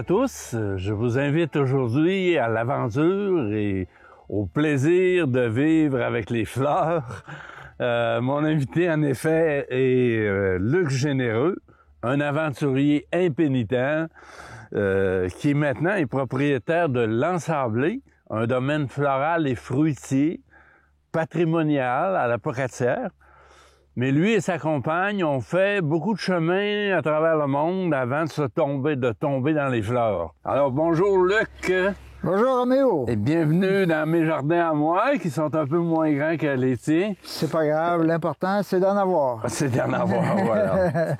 tous, je vous invite aujourd'hui à l'aventure et au plaisir de vivre avec les fleurs. Mon invité, en effet, est Luc Généreux, un aventurier impénitent qui maintenant est propriétaire de l'Ensablé, un domaine floral et fruitier patrimonial à la Pocatière. Mais lui et sa compagne ont fait beaucoup de chemin à travers le monde avant de tomber dans les fleurs. Alors, bonjour Luc. Bonjour Roméo. Et bienvenue dans mes jardins à moi, qui sont un peu moins grands que les tiens. C'est pas grave, l'important c'est d'en avoir. C'est d'en avoir, voilà.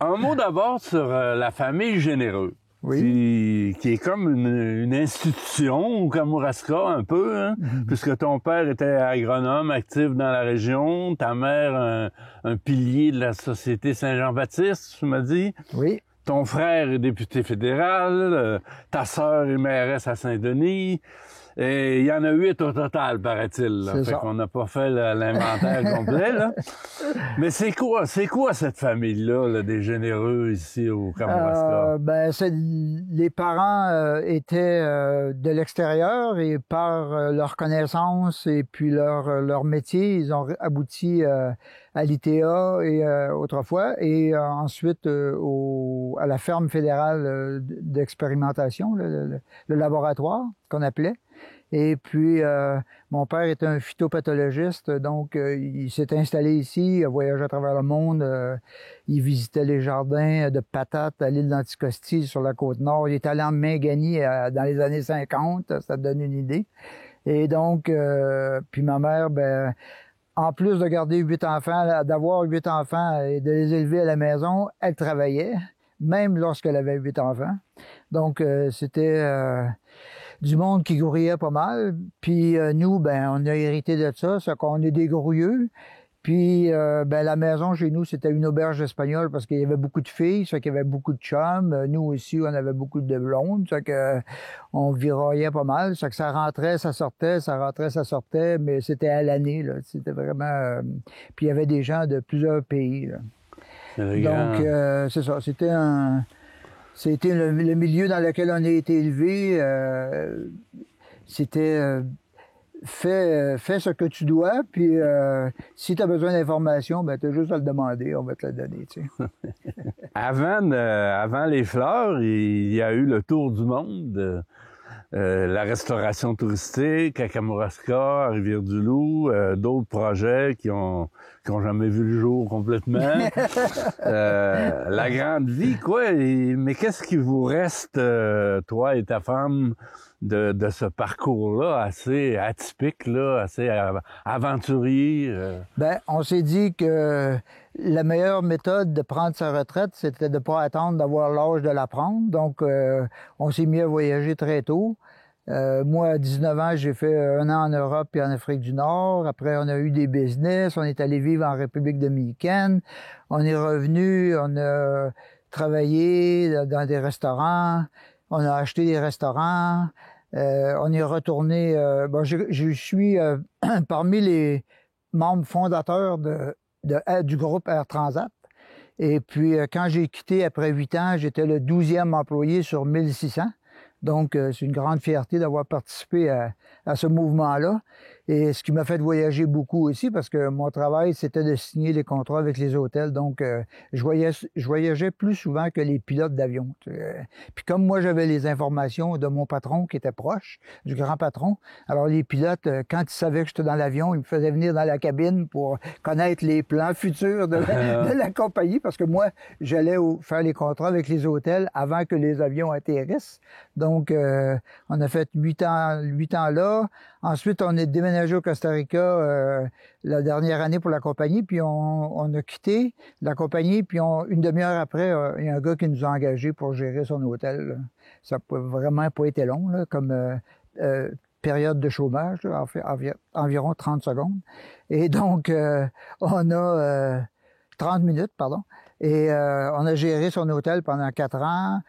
Un mot d'abord sur la famille Généreux. Oui. Qui est comme une institution au Kamouraska un peu, hein, puisque ton père était agronome actif dans la région, ta mère un pilier de la Société Saint-Jean-Baptiste, tu m'as dit. Oui. Ton frère est député fédéral, ta sœur est mairesse à Saint-Denis. Et il y en a 8 au total, paraît-il. Fait qu'on n'a pas fait l'inventaire complet, là. Mais c'est quoi cette famille-là, là, des Généreux ici au Kamouraska? Les parents étaient de l'extérieur et par leur connaissance et puis leur métier, ils ont abouti à l'ITA et autrefois et ensuite à la ferme fédérale d'expérimentation, le laboratoire qu'on appelait. Et puis, mon père était un phytopathologiste, donc il s'est installé ici, il a voyagé à travers le monde, il visitait les jardins de patates à l'île d'Anticosti sur la côte nord. Il est allé en Mingani dans les années 50, ça te donne une idée. Et donc, puis ma mère, en plus de garder 8 enfants, d'avoir 8 enfants et de les élever à la maison, elle travaillait, même lorsqu'elle avait 8 enfants. Donc, c'était du monde qui grouillait pas mal. Puis nous, on a hérité de ça, c'est qu'on est des grouilleux. Puis la maison chez nous, c'était une auberge espagnole parce qu'il y avait beaucoup de filles, ça fait qu'il y avait beaucoup de chums. Nous aussi, on avait beaucoup de blondes, ça fait que on viraillait pas mal, ça fait que ça rentrait, ça sortait, ça rentrait, ça sortait, mais c'était à l'année, là. C'était vraiment... Puis il y avait des gens de plusieurs pays, là. Donc, c'est ça, c'était le milieu dans lequel on a été élevé. C'était fais ce que tu dois, puis si tu as besoin d'informations, tu as juste à le demander, on va te le donner. Tu sais. Avant les fleurs, il y a eu le tour du monde. La restauration touristique à Kamouraska, à Rivière-du-Loup, d'autres projets qui ont jamais vu le jour complètement. La grande vie, quoi. Mais qu'est-ce qui vous reste, toi et ta femme, de ce parcours-là, assez atypique, là, assez aventurier? On s'est dit que la meilleure méthode de prendre sa retraite, c'était de ne pas attendre d'avoir l'âge de la prendre. Donc, on s'est mis à voyager très tôt. Moi, à 19 ans, j'ai fait 1 an en Europe et en Afrique du Nord. Après, on a eu des business. On est allé vivre en République dominicaine. On est revenu, on a travaillé dans des restaurants. On a acheté des restaurants. On est retourné... je suis parmi les membres fondateurs du groupe Air Transat. Et puis, quand j'ai quitté après 8 ans, j'étais le 12e employé sur 1600. Donc, c'est une grande fierté d'avoir participé à ce mouvement-là. Et ce qui m'a fait voyager beaucoup aussi, parce que mon travail, c'était de signer les contrats avec les hôtels. Donc, je voyageais plus souvent que les pilotes d'avion. Puis comme moi, j'avais les informations de mon patron qui était proche, du grand patron, alors les pilotes, quand ils savaient que j'étais dans l'avion, ils me faisaient venir dans la cabine pour connaître les plans futurs de la compagnie, parce que moi, j'allais faire les contrats avec les hôtels avant que les avions atterrissent. Donc, on a fait 8 ans là. Ensuite, on est déménagé au Costa Rica la dernière année pour la compagnie, puis on a quitté la compagnie, puis une demi-heure après, il y a un gars qui nous a engagés pour gérer son hôtel, là. Ça n'a vraiment pas été long, là, comme période de chômage, là, environ 30 secondes. Et donc, on a 30 minutes, pardon. Et on a géré son hôtel pendant 4 ans.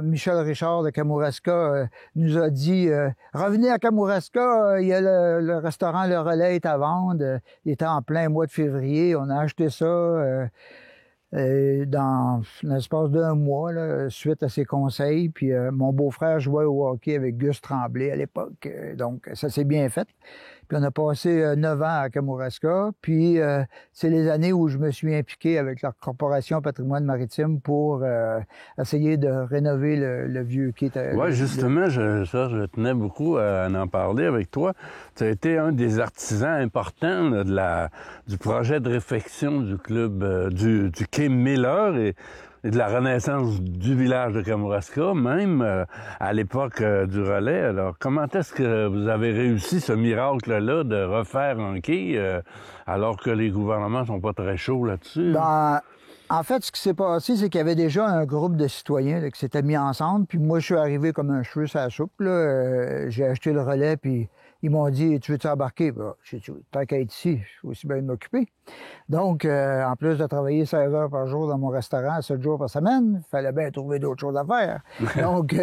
Michel Richard de Kamouraska nous a dit revenez à Kamouraska, il y a le restaurant Le Relais est à vendre. Il était en plein mois de février. On a acheté ça. dans l'espace d'un mois, là, suite à ses conseils. Puis mon beau-frère jouait au hockey avec Gus Tremblay à l'époque. Donc, ça s'est bien fait. Puis on a passé 9 ans à Kamouraska. Puis c'est les années où je me suis impliqué avec la Corporation Patrimoine maritime pour essayer de rénover le vieux quai. Oui, justement, je tenais beaucoup à en parler avec toi. Tu as été un des artisans importants là, du projet de réfection du club du quai Miller et de la renaissance du village de Kamouraska, même à l'époque du relais. Alors, comment est-ce que vous avez réussi ce miracle-là de refaire un quai alors que les gouvernements sont pas très chauds là-dessus? Ben, en fait, ce qui s'est passé, c'est qu'il y avait déjà un groupe de citoyens là, qui s'était mis ensemble. Puis moi, je suis arrivé comme un cheveu sur la soupe. J'ai acheté le relais, puis ils m'ont dit « Tu veux-tu embarquer? » J'ai dit « Tant qu'à être ici, je suis aussi bien de m'occuper. » Donc, en plus de travailler 16 heures par jour dans mon restaurant, 7 jours par semaine, il fallait bien trouver d'autres choses à faire. Donc,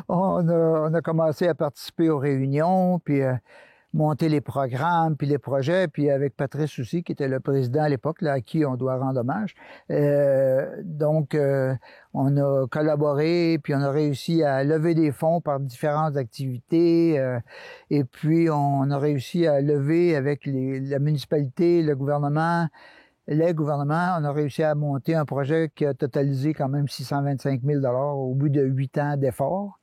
on a commencé à participer aux réunions, puis monter les programmes, puis les projets, puis avec Patrice aussi, qui était le président à l'époque, là, à qui on doit rendre hommage. Donc, on a collaboré, puis on a réussi à lever des fonds par différentes activités, et puis on a réussi à lever avec la municipalité, le gouvernement, les gouvernements, on a réussi à monter un projet qui a totalisé quand même 625 000 $ au bout de 8 ans d'efforts.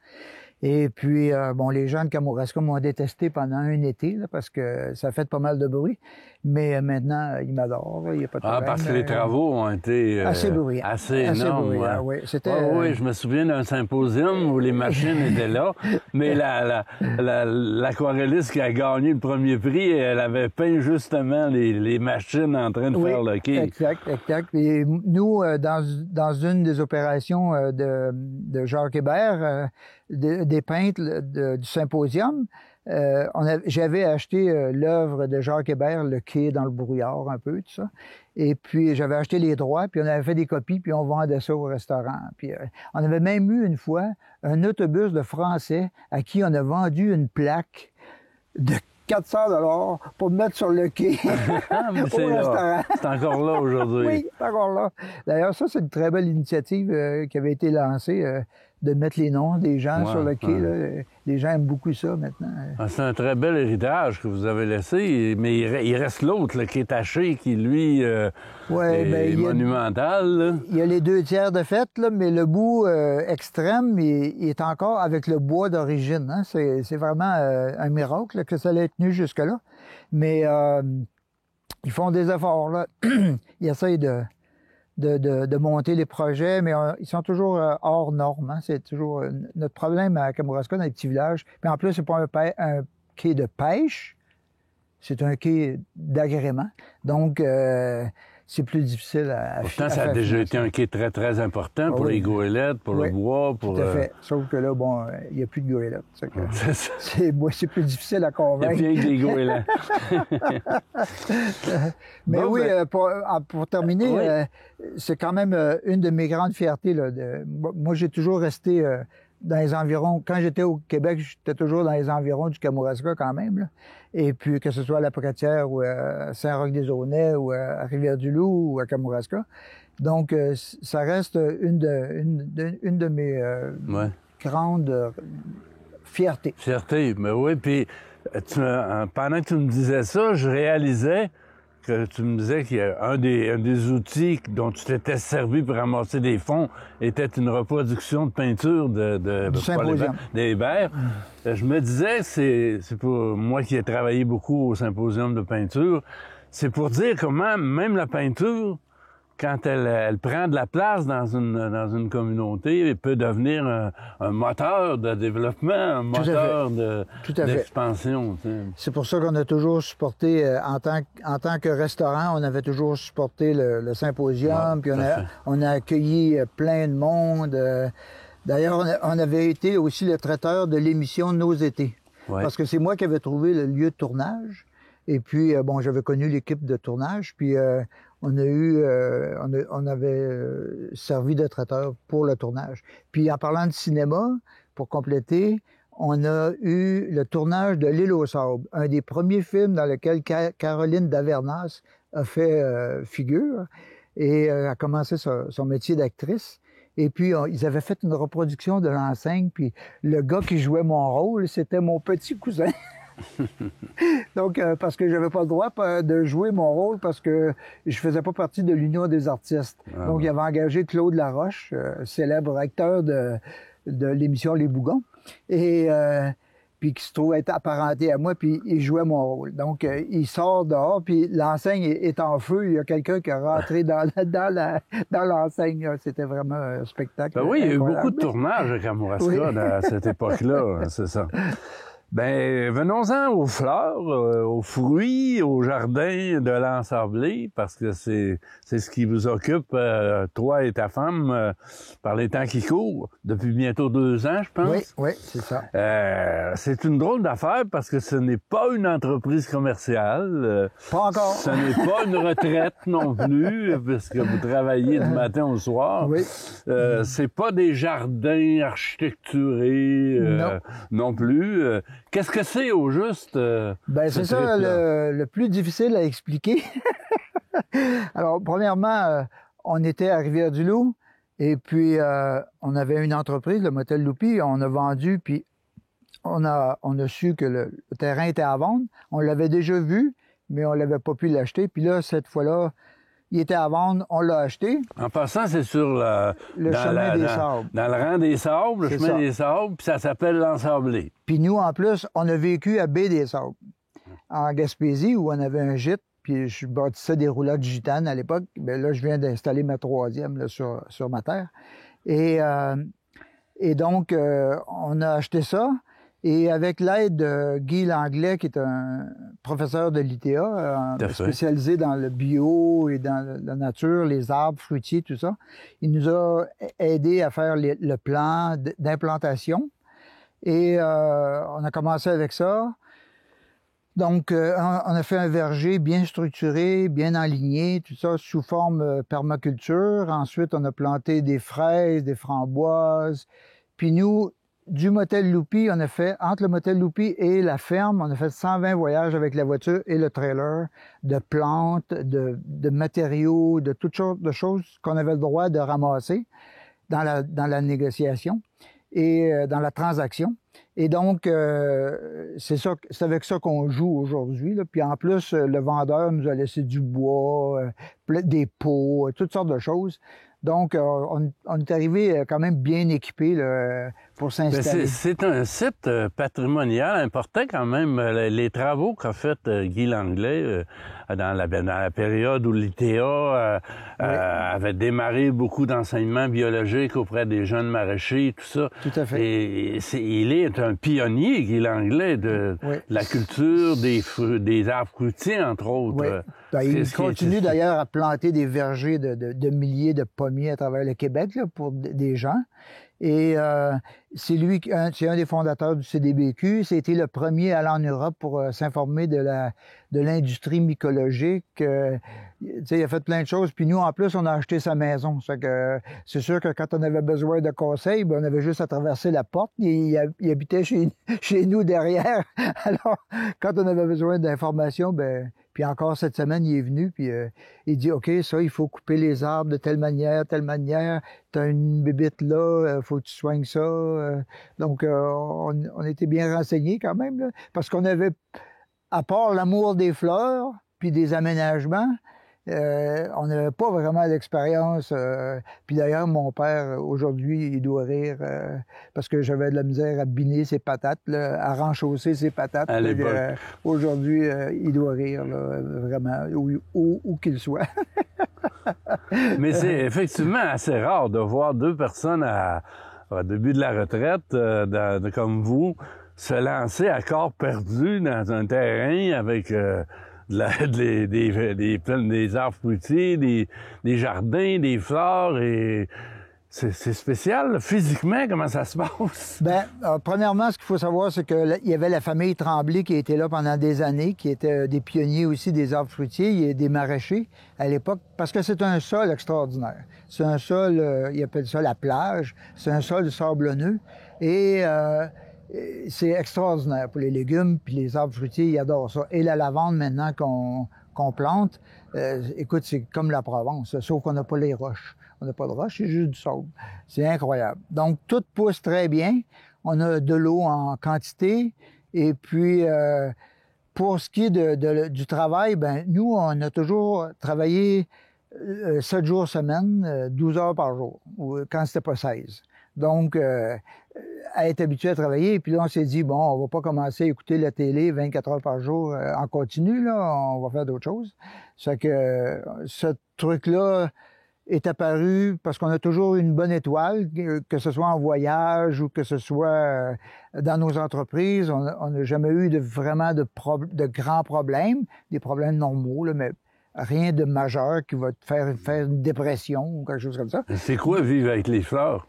Et puis, bon, les gens de Kamouraska m'ont détesté pendant un été, là, parce que ça a fait pas mal de bruit. Mais maintenant, ils m'adorent, il n'y a pas de problème. Parce que les travaux ont été assez bruyants. Assez énormes. Bruyants, oui. Oui, je me souviens d'un symposium où les machines étaient là, mais l'aquarelliste qui a gagné le premier prix, elle avait peint justement les machines en train de faire le quai. Exact. Et nous, dans une des opérations de Jacques Hébert, des peintres du symposium, j'avais acheté l'œuvre de Jacques Hébert, Le quai dans le brouillard, un peu, tout ça. Et puis, j'avais acheté les droits, puis on avait fait des copies, puis on vendait ça au restaurant. Puis, on avait même eu une fois un autobus de Français à qui on a vendu une plaque de 400 $ pour mettre sur le quai au restaurant. C'est encore là aujourd'hui. Oui, c'est encore là. D'ailleurs, ça, c'est une très belle initiative qui avait été lancée, de mettre les noms des gens sur le quai. Là. Les gens aiment beaucoup ça maintenant. C'est un très bel héritage que vous avez laissé, mais il reste l'autre, le quai Taché, qui, lui, est monumental. Là. Il y a les 2 tiers de fait, là, mais le bout extrême, il est encore avec le bois d'origine. Hein. C'est vraiment un miracle là, que ça l'ait tenu jusque-là. Mais ils font des efforts. Là. Ils essayent de monter les projets, mais ils sont toujours hors normes. Hein. C'est toujours notre problème à Kamouraska, dans les petits villages. Puis en plus, c'est pas un quai de pêche, c'est un quai d'agrément. Donc, c'est plus difficile à Pourtant, ça a déjà été un quai très, très important pour les goélettes, pour le bois. Pour, tout à fait. Sauf que là, bon, il n'y a plus de goélettes. C'est plus difficile à convaincre. Il y a bien que des goélettes. Mais bon, oui, pour terminer, c'est quand même une de mes grandes fiertés. Là, moi, j'ai toujours resté dans les environs. Quand j'étais au Québec, j'étais toujours dans les environs du Kamouraska quand même. Là. Et puis, que ce soit à La Pocatière ou à Saint-Roch-des-Aunais ou à Rivière-du-Loup ou à Kamouraska. Donc, ça reste une de mes grandes fiertés. Fierté, mais oui. Puis, pendant que tu me disais ça, je réalisais que tu me disais qu'il y a un des outils dont tu t'étais servi pour ramasser des fonds était une reproduction de peinture des Hébert. Je me disais, c'est pour moi qui ai travaillé beaucoup au symposium de peinture, c'est pour dire comment même la peinture, quand elle prend de la place dans une communauté, elle peut devenir un moteur de développement, un moteur d'expansion. C'est pour ça qu'on a toujours supporté, en tant que restaurant, on avait toujours supporté le symposium, puis on a accueilli plein de monde. D'ailleurs, on avait été aussi le traiteur de l'émission Nos étés, parce que c'est moi qui avais trouvé le lieu de tournage. Et puis, bon, j'avais connu l'équipe de tournage, puis on avait servi de traiteur pour le tournage. Puis en parlant de cinéma, pour compléter, on a eu le tournage de L'Île aux Sables, un des premiers films dans lequel Caroline Davernas a fait figure. et elle a commencé son métier d'actrice. Et puis, ils avaient fait une reproduction de l'enseigne, puis le gars qui jouait mon rôle, c'était mon petit cousin. Donc, parce que j'avais pas le droit de jouer mon rôle parce que je faisais pas partie de l'Union des artistes. Donc, il avait engagé Claude Laroche, célèbre acteur de l'émission Les Bougons, et puis qui se trouve être apparenté à moi, puis il jouait mon rôle. Donc, il sort dehors, puis l'enseigne est en feu. Il y a quelqu'un qui est rentré dans l'enseigne. C'était vraiment un spectacle. Ben oui, il y a eu beaucoup de tournages à Kamouraska à cette époque-là, c'est ça. Ben, venons-en aux fleurs, aux fruits, au jardin de l'ensablé, parce que c'est ce qui vous occupe, toi et ta femme, par les temps qui courent, depuis bientôt 2 ans, je pense. Oui, c'est ça. C'est une drôle d'affaire parce que ce n'est pas une entreprise commerciale. Pas encore. Ce n'est pas une retraite non plus, parce que vous travaillez du matin au soir. Oui. C'est pas des jardins architecturés non plus. Qu'est-ce que c'est au juste? Ben c'est ça le plus difficile à expliquer. Alors, premièrement, on était à Rivière-du-Loup et puis on avait une entreprise, le Motel Loupi, on a vendu, puis on a su que le terrain était à vendre. On l'avait déjà vu, mais on l'avait pas pu l'acheter. Puis là, cette fois-là, il était à vendre, on l'a acheté. En passant, c'est sur le chemin des Sables. Dans le rang des Sables, le chemin des Sables, puis ça s'appelle l'Ensablé. Puis nous, en plus, on a vécu à Baie des Sables, en Gaspésie, où on avait un gîte, puis je bâtissais des roulottes gitanes à l'époque. Bien là, je viens d'installer ma 3e là, sur ma terre. Et donc, on a acheté ça. Et avec l'aide de Guy Langlais, qui est un professeur de l'ITA, spécialisé dans le bio et dans la nature, les arbres fruitiers, tout ça, il nous a aidé à faire le plan d'implantation. Et on a commencé avec ça. Donc, on a fait un verger bien structuré, bien aligné, tout ça sous forme permaculture. Ensuite, on a planté des fraises, des framboises. Puis nous, du Motel Loupi, on a fait, entre le Motel Loupi et la ferme, on a fait 120 voyages avec la voiture et le trailer, de plantes, de matériaux, de toutes sortes de choses qu'on avait le droit de ramasser dans la négociation et dans la transaction. Et donc, c'est avec ça qu'on joue aujourd'hui. Puis en plus, le vendeur nous a laissé du bois, des pots, toutes sortes de choses. Donc, on est arrivé quand même bien équipé là, pour s'installer. C'est un site patrimonial important quand même. Les travaux qu'a fait Guy Langlais dans la période où l'ITA avait démarré beaucoup d'enseignements biologiques auprès des jeunes maraîchers, tout ça. Tout à fait. Et il est un pionnier, Guy Langlais, de la culture des arbres fruitiers, entre autres. Oui. Ben, il continue d'ailleurs à planter des vergers de milliers de pommiers à travers le Québec là, pour des gens. Et c'est un des fondateurs du CDBQ. C'était le premier à aller en Europe pour s'informer de l'industrie mycologique. Il a fait plein de choses. Puis nous, en plus, on a acheté sa maison. C'est sûr que quand on avait besoin de conseils, ben, on avait juste à traverser la porte. Il habitait chez nous derrière. Alors, quand on avait besoin d'informations, ben, puis encore cette semaine, il est venu, puis il dit, OK, ça, il faut couper les arbres de telle manière. T'as une bébite là, faut que tu soignes ça. Donc, on était bien renseignés quand même, là, parce qu'on avait, à part l'amour des fleurs, puis des aménagements, on n'avait pas vraiment d'expérience. Puis d'ailleurs, mon père, aujourd'hui, il doit rire parce que j'avais de la misère à biner ses patates, là, à renchausser ses patates. Aujourd'hui, il doit rire, là, vraiment, où qu'il soit. Mais c'est effectivement assez rare de voir 2 personnes au début de la retraite, comme vous, se lancer à corps perdu dans un terrain avec... des arbres fruitiers, des jardins, des fleurs, et c'est spécial. Physiquement, comment ça se passe? Bien, premièrement, ce qu'il faut savoir, c'est qu'il y avait la famille Tremblay qui était là pendant des années, qui était des pionniers aussi des arbres fruitiers, il y a des maraîchers à l'époque, parce que c'est un sol extraordinaire. C'est un sol, ils appellent ça la plage, c'est un sol sablonneux, et c'est extraordinaire pour les légumes, puis les arbres fruitiers, ils adorent ça. Et la lavande, maintenant qu'on plante, écoute, c'est comme la Provence, sauf qu'on n'a pas les roches. On n'a pas de roches, c'est juste du sable. C'est incroyable. Donc, tout pousse très bien. On a de l'eau en quantité. Et puis, pour ce qui est du travail, ben nous, on a toujours travaillé 7 jours semaine, 12 heures par jour, quand c'était pas 16. Donc, à être habitué à travailler. Puis là, on s'est dit, bon, on va pas commencer à écouter la télé 24 heures par jour en continu, là. On va faire d'autres choses. C'est que ce truc-là est apparu parce qu'on a toujours une bonne étoile, que ce soit en voyage ou que ce soit dans nos entreprises. On n'a jamais eu vraiment de grands problèmes, des problèmes normaux, là, mais rien de majeur qui va te faire une dépression ou quelque chose comme ça. C'est quoi vivre avec les fleurs?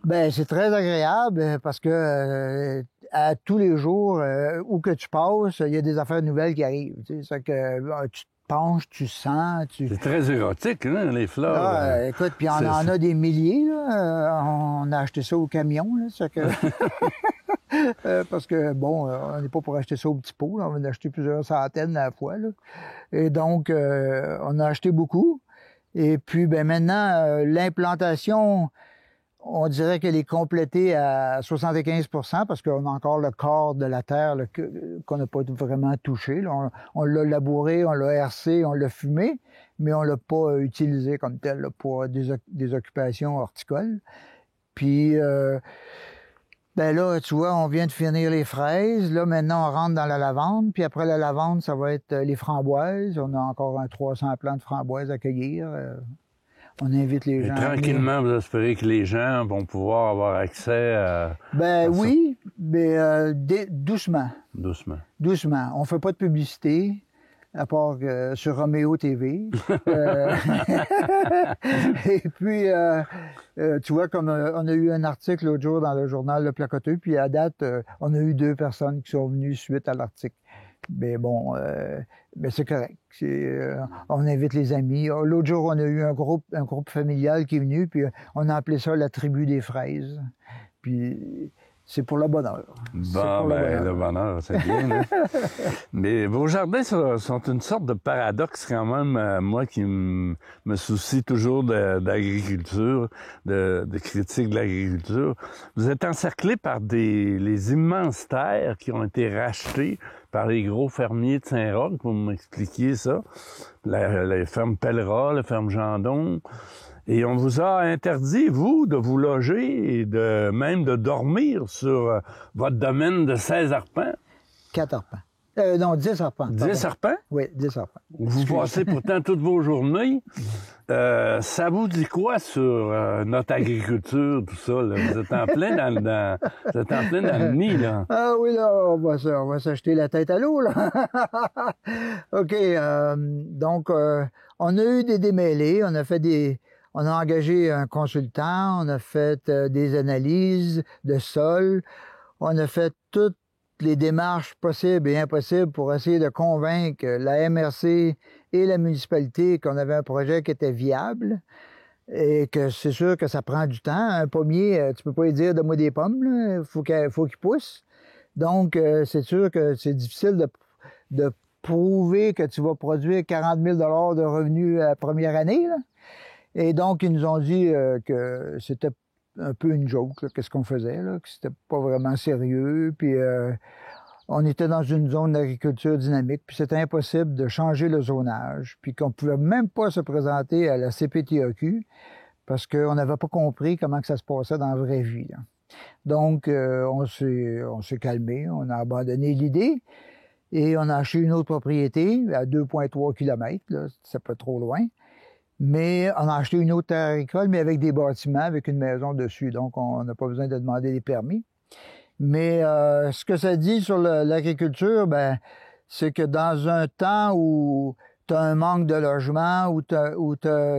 Ben, c'est très agréable parce que à tous les jours, où que tu passes, il y a des affaires nouvelles qui arrivent. Tu sais, c'est que tu penches, tu sens. C'est très érotique, hein, les fleurs. Ah, écoute, puis on en a des milliers. Là. On a acheté ça au camion. Là, c'est que... parce que, bon, on n'est pas pour acheter ça au petit pot. Là, on va en acheter plusieurs centaines à la fois. Là. Et donc, on a acheté beaucoup. Et puis, ben maintenant, l'implantation, on dirait qu'elle est complétée à 75 % parce qu'on a encore le corps de la terre là, qu'on n'a pas vraiment touché. Là. On l'a labouré, on l'a hercé, on l'a fumé, mais on l'a pas utilisé comme tel là, pour des occupations horticoles. Puis, ben là, tu vois, on vient de finir les fraises. Là, maintenant, on rentre dans la lavande. Puis après la lavande, ça va être les framboises. On a encore 300 plants de framboises à cueillir. On invite les gens. Tranquillement, vous espérez que les gens vont pouvoir avoir accès à... Ben oui, mais doucement. Doucement. Doucement. On fait pas de publicité, à part sur Roméo TV. Et puis, tu vois, comme on a eu un article l'autre jour dans le journal Le Placoteux, puis à date, on a eu 2 personnes qui sont venues suite à l'article. Mais bon, ben c'est correct. On invite les amis. L'autre jour, on a eu un groupe familial qui est venu, puis on a appelé ça la tribu des fraises. Puis c'est pour le bonheur. Bon, ben, le bonheur, c'est bien. Hein? Mais vos jardins sont une sorte de paradoxe quand même, moi qui me soucie toujours d'agriculture, de critique de l'agriculture. Vous êtes encerclé par les immenses terres qui ont été rachetées par les gros fermiers de Saint-Roch, pour m'expliquer ça. La ferme Pelleras, la ferme Gendon. Et on vous a interdit, vous, de vous loger et même de dormir sur votre domaine de 16 arpents. 4 arpents. Non, 10 arpents. 10 arpents? Oui, 10 arpents. Vous passez pourtant toutes vos journées. Ça vous dit quoi sur notre agriculture, tout ça? Là? Vous êtes en plein dans le nid, là. Ah oui, là, on va s'acheter la tête à l'eau, là. OK. Donc, on a eu des démêlés. On a engagé un consultant. On a fait des analyses de sol. On a fait toutes les démarches possibles et impossibles pour essayer de convaincre la MRC et la municipalité qu'on avait un projet qui était viable et que c'est sûr que ça prend du temps. Un pommier, tu peux pas lui dire « donne-moi des pommes », il faut qu'il pousse. Donc, c'est sûr que c'est difficile de prouver que tu vas produire 40 000 $ de revenus la première année. Là. Et donc, ils nous ont dit que c'était un peu une joke, qu'est-ce qu'on faisait, là, que c'était pas vraiment sérieux, puis on était dans une zone d'agriculture dynamique, puis c'était impossible de changer le zonage, puis qu'on pouvait même pas se présenter à la CPTAQ parce qu'on n'avait pas compris comment que ça se passait dans la vraie vie. Là. Donc, on s'est calmé, on a abandonné l'idée, et on a acheté une autre propriété à 2,3 km, là, c'est pas trop loin. Mais on a acheté une autre terre agricole, mais avec des bâtiments, avec une maison dessus. Donc, on n'a pas besoin de demander des permis. Mais ce que ça dit sur l'agriculture, ben, c'est que dans un temps où tu as un manque de logement, où tu as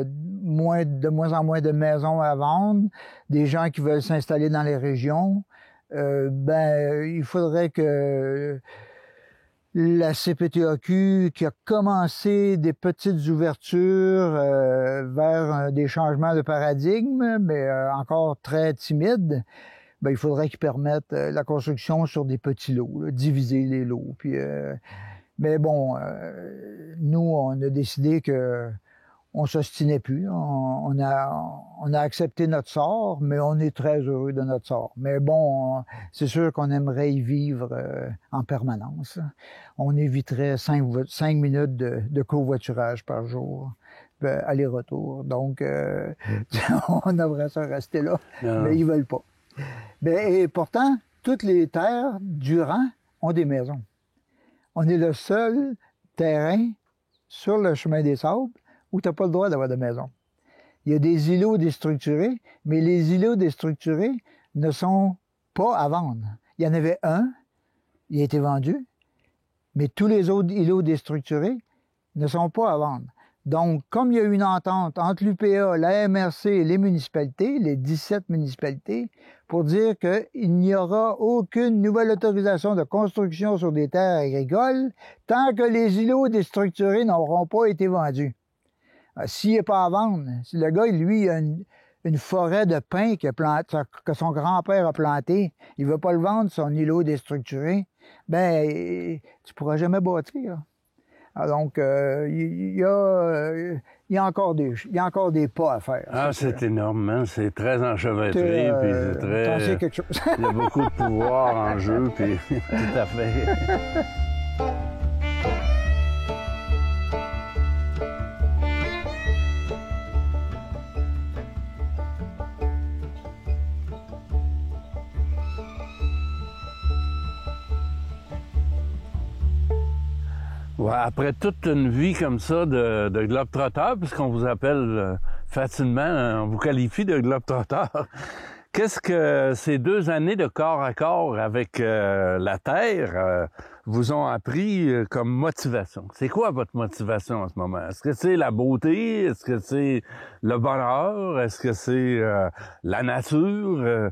de moins en moins de maisons à vendre, des gens qui veulent s'installer dans les régions, ben, il faudrait que la CPTAQ, qui a commencé des petites ouvertures vers des changements de paradigme, mais encore très timides, ben, il faudrait qu'ils permettent la construction sur des petits lots, là, diviser les lots. Puis, Mais bon, nous, on a décidé que on s'ostinait plus. On a accepté notre sort, mais on est très heureux de notre sort. Mais bon, c'est sûr qu'on aimerait y vivre en permanence. On éviterait 5 minutes de covoiturage par jour, aller-retour. Donc, on aimerait ça rester là, mais ils veulent pas. Et pourtant, toutes les terres du rang ont des maisons. On est le seul terrain sur le chemin des Sables où tu n'as pas le droit d'avoir de maison. Il y a des îlots déstructurés, mais les îlots déstructurés ne sont pas à vendre. Il y en avait un, il a été vendu, mais tous les autres îlots déstructurés ne sont pas à vendre. Donc, comme il y a eu une entente entre l'UPA, la MRC et les municipalités, les 17 municipalités, pour dire qu'il n'y aura aucune nouvelle autorisation de construction sur des terres agricoles tant que les îlots déstructurés n'auront pas été vendus. S'il n'est pas à vendre, si le gars, lui, a une forêt de pins que son grand-père a planté, il ne veut pas le vendre, son îlot déstructuré, ben, tu ne pourras jamais bâtir. Donc, il y a encore des pas à faire. Ah, c'est énorme, hein? C'est très enchevêtré, puis c'est très... T'en sais quelque chose. Il y a beaucoup de pouvoir en jeu, puis tout à fait. Ouais, après toute une vie comme ça de globe-trotteur, puisqu'on vous appelle facilement, on vous qualifie de globe-trotteur, qu'est-ce que ces 2 années de corps à corps avec la Terre vous ont appris comme motivation? C'est quoi votre motivation en ce moment? Est-ce que c'est la beauté? Est-ce que c'est le bonheur? Est-ce que c'est la nature?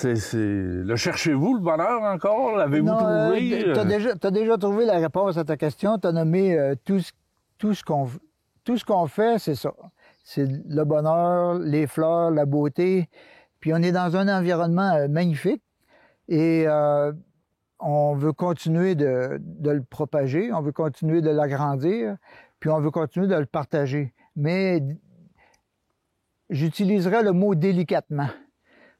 Le cherchez-vous, le bonheur, encore? L'avez-vous trouvé? T'as déjà trouvé la réponse à ta question. T'as nommé tout ce qu'on fait, c'est ça. C'est le bonheur, les fleurs, la beauté. Puis on est dans un environnement magnifique et on veut continuer de le propager, on veut continuer de l'agrandir, puis on veut continuer de le partager. Mais j'utiliserai le mot délicatement.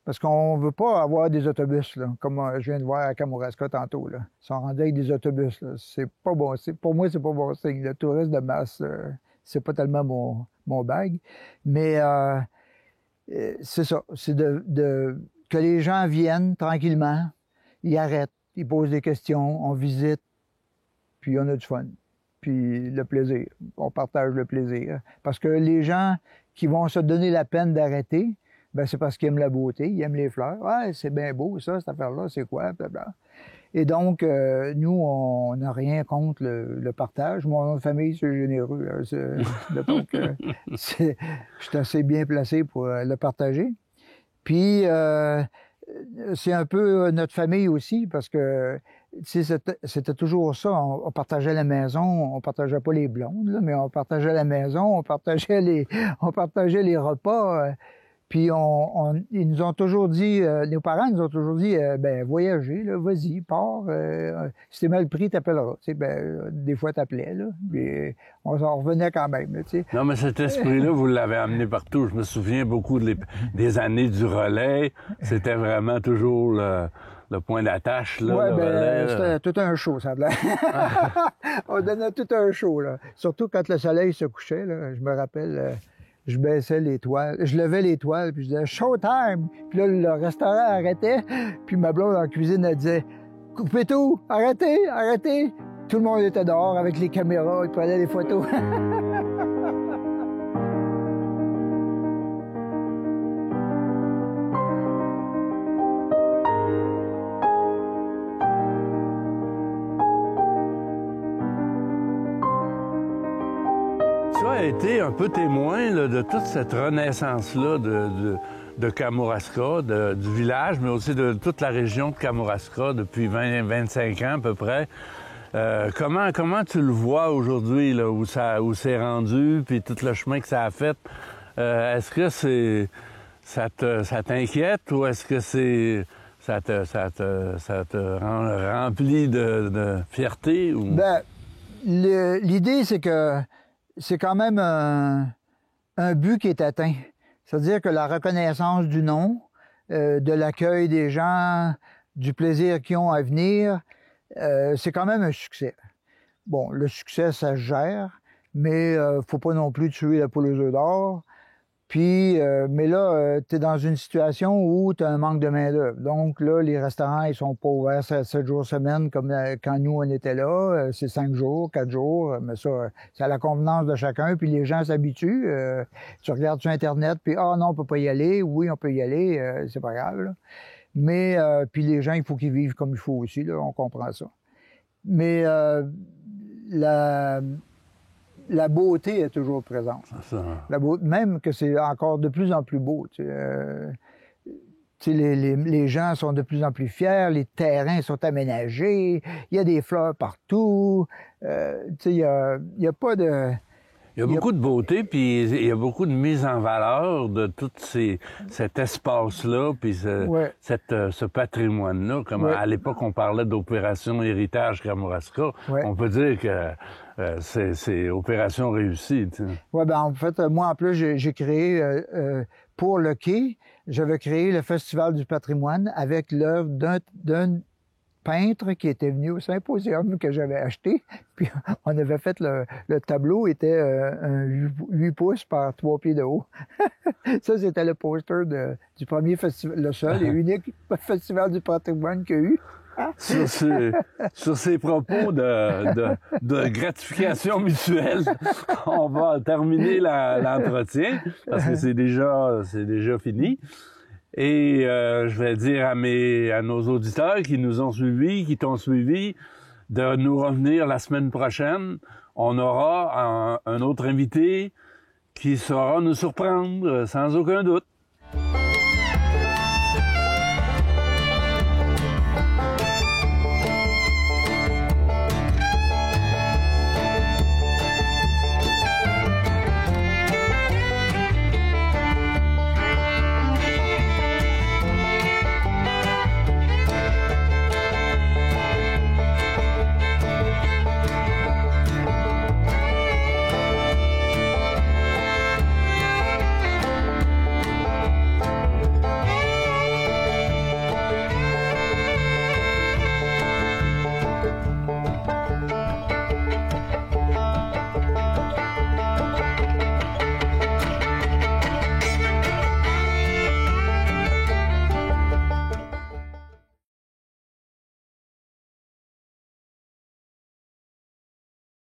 Parce qu'on ne veut pas avoir des autobus, là, comme je viens de voir à Kamouraska tantôt. Là. Ils sont rendus avec des autobus. Là. C'est pas bon. Pour moi, c'est pas bon signe. Le tourisme de masse, c'est pas tellement mon bag. Mais c'est ça. C'est que les gens viennent tranquillement, ils arrêtent, ils posent des questions, on visite, puis on a du fun. Puis le plaisir. On partage le plaisir. Parce que les gens qui vont se donner la peine d'arrêter, ben c'est parce qu'ils aiment la beauté, ils aiment les fleurs. Ouais, c'est bien beau, ça, cette affaire-là, c'est quoi? Blablabla. Et donc, nous, on n'a rien contre le partage. Mon nom de famille, c'est généreux. Donc, je suis assez bien placé pour le partager. Puis, c'est un peu notre famille aussi, parce que c'était toujours ça. On partageait la maison, on partageait pas les blondes, là, mais on partageait la maison, on partageait les repas. Puis ils nous ont toujours dit, nos parents nous ont toujours dit, ben voyager, là, vas-y, pars. Si t'es mal pris, t'appelleras. Tu sais, des fois t'appelais, là. Puis on s'en revenait quand même, tu sais. Non, mais cet esprit-là, vous l'avez amené partout. Je me souviens beaucoup des années du relais. C'était vraiment toujours le point d'attache, là. Ouais, le relais, c'était tout un show, ça a l'air. On donnait tout un show, là. Surtout quand le soleil se couchait, là. Je me rappelle. Je baissais les toiles, je levais les toiles, puis je disais « Showtime! » Puis là, le restaurant arrêtait, puis ma blonde en cuisine, elle disait « Coupez tout! Arrêtez! Arrêtez! » Tout le monde était dehors avec les caméras, ils prenaient des photos. Tu as été un peu témoin là, de toute cette renaissance-là de Kamouraska, du village, mais aussi de toute la région de Kamouraska depuis 20-25 ans à peu près. Comment tu le vois aujourd'hui, là, où c'est rendu, puis tout le chemin que ça a fait? Est-ce que ça t'inquiète ou est-ce que ça te remplit de fierté? Ou... Ben, L'idée, c'est que c'est quand même un but qui est atteint. C'est-à-dire que la reconnaissance du nom, de l'accueil des gens, du plaisir qu'ils ont à venir, c'est quand même un succès. Bon, le succès, ça se gère, mais faut pas non plus tuer la poule aux œufs d'or. Puis, mais là, tu es dans une situation où tu as un manque de main-d'œuvre. Donc là, les restaurants, ils sont pas ouverts 7 jours semaine comme quand nous, on était là. C'est 5 jours, 4 jours. Mais ça, c'est à la convenance de chacun. Puis les gens s'habituent. Tu regardes sur Internet, puis « Ah non, on peut pas y aller. » Oui, on peut y aller. C'est pas grave, là. Mais, puis les gens, il faut qu'ils vivent comme il faut aussi, là. On comprend ça. Mais la beauté est toujours présente. Même que c'est encore de plus en plus beau. Les gens sont de plus en plus fiers, les terrains sont aménagés, il y a des fleurs partout. Il y a pas de... Il y a beaucoup de beauté, puis il y a beaucoup de mise en valeur de tout cet espace-là, puis ce patrimoine-là. Comme à l'époque, on parlait d'opération Héritage Kamouraska. On peut dire que c'est opération réussie. Oui, ben en fait, moi, en plus, j'ai créé, pour le quai, j'avais créé le Festival du patrimoine avec l'œuvre d'un peintre qui était venu au symposium que j'avais acheté. Puis on avait fait le tableau, était un 8 pouces par 3 pieds de haut. Ça, c'était le poster du premier festival, le seul et unique festival du patrimoine qu'il y a eu. Sur ces propos de gratification mutuelle, on va terminer l'entretien parce que c'est déjà fini. Et je vais dire à nos auditeurs qui nous ont suivis, qui t'ont suivi, de nous revenir la semaine prochaine. On aura un autre invité qui saura nous surprendre, sans aucun doute.